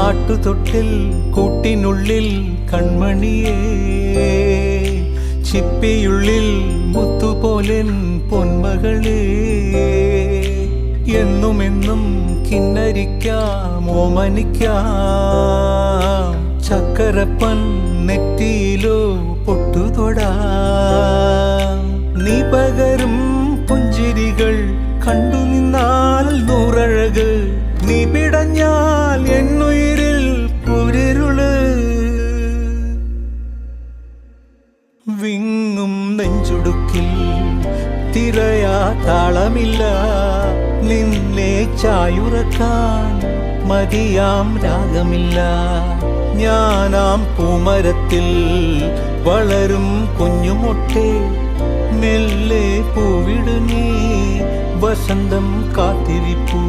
ആട്ടുതൊട്ടിൽ കൂട്ടിനുള്ളിൽ കൺമണിയേ, ചിപ്പിയുള്ളിൽ മുത്തുപോലെൻ പൊന്മകളേ, എന്നുമെന്നും കിന്നരിക്കാം ഓമനിക്കാം, ചക്കരപ്പൻ നെറ്റിയിലോ പൊട്ടുതൊടാം. നീ പകരും പുഞ്ചിരികൾ കണ്ടു നിന്നാൽ നൂറഴക്, നീ പിടഞ്ഞാൽ എന്നുയിരിൽ കുരിരുള്. വിങ്ങും നെഞ്ചുടുക്കിൽ തിരയാ താളമില്ല, നിന്നെ ചായുറക്കാൻ മതിയാം രാഗമില്ല. ഞാനാം പൂമരത്തിൽ വളരും കുഞ്ഞുമൊട്ടെ, മെല്ലെ പൂവിടു നീ വസന്തം കാത്തിരിപ്പൂ.